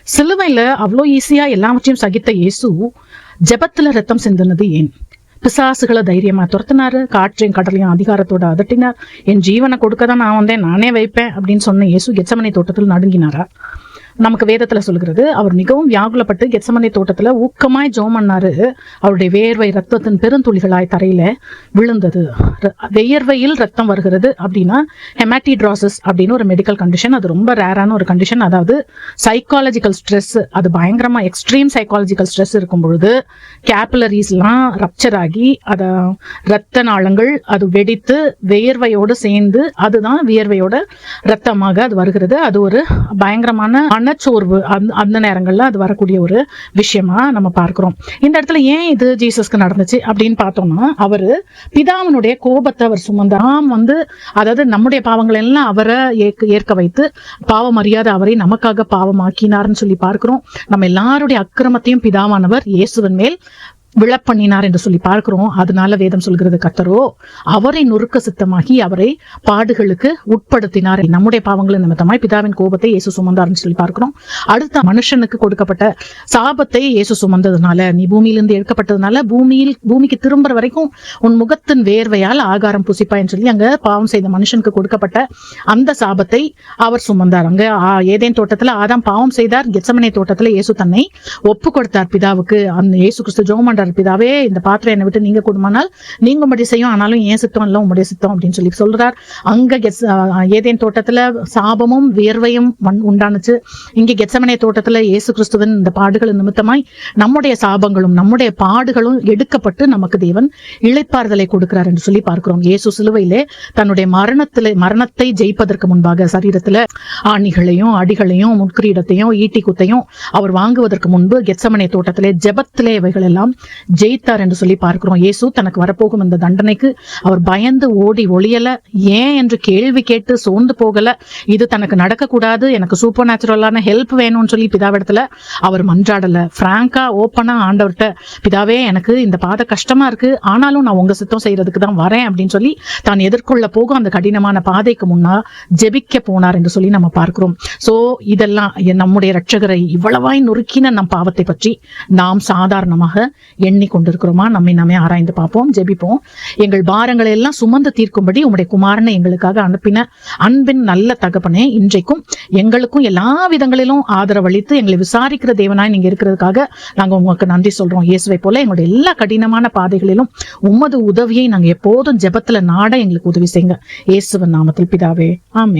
சிலுவையில அவ்வளோ ஈஸியா எல்லாவற்றையும் சகித்த இயேசு ஜெபத்துல ரத்தம் சிந்தினது ஏன்? பிசாசுகளை தைரியமா துரத்தினாரு, காற்றையும் கடலையும் அதிகாரத்தோட அதட்டினார். என் ஜீவனை கொடுக்கதான் நான் வந்தேன், நானே வைப்பேன் அப்படின்னு சொன்ன இயேசு கெத்செமனே தோட்டத்தில் நடுங்கினாரா? நமக்கு வேதத்துல சொல்கிறது, அவர் மிகவும் வியாகுலப்பட்டு கெத்செமனே தோட்டத்துல ஊக்கமாய் ஜெபம் பண்ணாரு. அவருடைய வேர்வை ரத்தத்தின் பெருந்துளிகளாய் தரையில விழுந்தது. வியர்வையில் ரத்தம் வருகிறது அப்படின்னா ஹெமாட்டிட்ராசிஸ் அப்படின்னு ஒரு மெடிக்கல் கண்டிஷன். அது ரொம்ப ரேரான ஒரு கண்டிஷன். அதாவது சைக்காலஜிக்கல் ஸ்ட்ரெஸ், அது பயங்கரமா எக்ஸ்ட்ரீம் சைக்காலஜிக்கல் ஸ்ட்ரெஸ் இருக்கும் பொழுது கேபிலரிஸ்லாம் ரப்சர் ஆகி அத ரத்த நாளங்கள் அது வெடித்து வியர்வையோடு சேர்ந்து அதுதான் வியர்வையோட ரத்தமாக அது வருகிறது. அது ஒரு பயங்கரமான மனச்சோர்வு அந்த நேரங்கள்ல அது வரக்கூடிய ஒரு விஷயமா நம்ம பார்க்கிறோம். இந்த இடத்துல ஏன் இது ஜீசஸ்க்கு நடந்துச்சு அப்படின்னு பார்த்தோம்னா, அவரு பிதாவினுடைய கோபத்தை அவர் சுமந்தாம் அதாவது நம்முடைய பாவங்கள் எல்லாம் அவரை ஏற்க வைத்து பாவம் அறியாத அவரை நமக்காக பாவமாக்கினார்னு சொல்லி பார்க்கிறோம். நம்ம எல்லாருடைய அக்கிரமத்தையும் பிதாவானவர் இயேசுவின் மேல் விழப்பண்ணினார் என்று சொல்லி பார்க்கிறோம். அதனால வேதம் சொல்கிறது, கர்த்தரோ அவரை நொறுக்க சித்தமாகி அவரை பாடுகளுக்கு உட்படுத்தினார். நம்முடைய பாவங்களின் நிமித்தமாய் பிதாவின் கோபத்தை இயேசு சுமந்தார்னு சொல்லி பார்க்கிறோம். அடுத்த மனுஷனுக்கு கொடுக்கப்பட்ட சாபத்தை இயேசு சுமந்ததுனால, நீ பூமியிலிருந்து எடுக்கப்பட்டதுனால பூமிக்கு திரும்புற வரைக்கும் உன் முகத்தின் வேர்வையால் ஆகாரம் புசிப்பாயின்னு சொல்லி அங்க பாவம் செய்த மனுஷனுக்கு கொடுக்கப்பட்ட அந்த சாபத்தை அவர் சுமந்தார். அங்க ஏதேன் தோட்டத்துல ஆதாம் பாவம் செய்தார். கெத்செமனே தோட்டத்துல இயேசு தன்னை ஒப்பு கொடுத்தார் பிதாவுக்கு. அந்த இயேசு கிறிஸ்து ஜெபம் பிதாவே, இந்த பாத்திரம் என்னை விட்டு நீங்க கொடுமானால் நீங்க உம்முடைய செய்யும், ஆனாலும் ஏன் சித்தம் இல்ல உம்முடைய சித்தம் அப்படின்னு சொல்லி சொல்றார். அங்க ஏதேன் தோட்டத்துல சாபமும் வியர்வையும் உண்டானுச்சு. இங்க கெத்செமனே தோட்டத்துல இயேசு கிறிஸ்துவின் இந்த பாடுகள் நிமித்தமாய் நம்முடைய சாபங்களும் நம்முடைய பாடுகளும் எடுக்கப்பட்டு நமக்கு தேவன் இளைப்பாறுதலை கொடுக்கிறார் என்று சொல்லி பார்க்கிறோம். இயேசு சிலுவையிலே தன்னுடைய மரணத்தை ஜெயிப்பதற்கு முன்பாக சரீரத்துல ஆணிகளையும் அடிகளையும் முட்கிரீடத்தையும் ஈட்டி குத்தையும் அவர் வாங்குவதற்கு முன்பு கெத்செமனே தோட்டத்திலே ஜெபத்திலே இவைகள் எல்லாம் ஜெயித்தார் என்று சொல்லி பார்க்கிறோம். இயேசு தனக்கு வரப்போகும் இந்த தண்டனைக்கு அவர் பயந்து ஓடி ஒளியல, ஏன் என்று கேள்வி கேட்டு சோர்ந்து போகல. இது தனக்கு நடக்கக்கூடாது, எனக்கு சூப்பர் நேச்சுரலான ஹெல்ப் வேணும்னு சொல்லி பிதாவிடத்துல அவர் மன்றாடல. பிராங்கா ஓப்பனா ஆண்டவர்கிட்ட, பிதாவே எனக்கு இந்த பாதை கஷ்டமா இருக்கு, ஆனாலும் நான் உங்க சித்தம் செய்யறதுக்கு தான் வரேன் அப்படின்னு சொல்லி தான் எதிர்கொள்ள போகும் அந்த கடினமான பாதைக்கு முன்னா ஜெபிக்க போனார் என்று சொல்லி நம்ம பார்க்கிறோம். சோ இதெல்லாம் நம்முடைய ரட்சகரை இவ்வளவாய் நொறுக்கின நம் பாவத்தை பற்றி நாம் சாதாரணமாக எண்ணிக்கொண்டிருக்கிறோமா? நம்மை ஆராய்ந்து பார்ப்போம், ஜெபிப்போம். எங்கள் பாரங்களை எல்லாம் சுமந்து தீர்க்கும்படி உம்முடைய குமாரனை எங்களுக்காக அனுப்பின அன்பின் நல்ல தகப்பனே, இன்றைக்கும் எங்களுக்கும் எல்லா விதங்களிலும் ஆதரவளித்து எங்களை விசாரிக்கிற தேவனாய் நீங்க இருக்கிறதுக்காக நாங்க உங்களுக்கு நன்றி சொல்றோம். இயேசுவை போல எங்களுடைய எல்லா கடினமான பாதைகளிலும் உமது உதவியை நாங்க எப்போதும் ஜெபத்துல நாட எங்களுக்கு உதவி செய்யுங்க. இயேசுவின் நாமத்தில் பிதாவே, ஆமென்.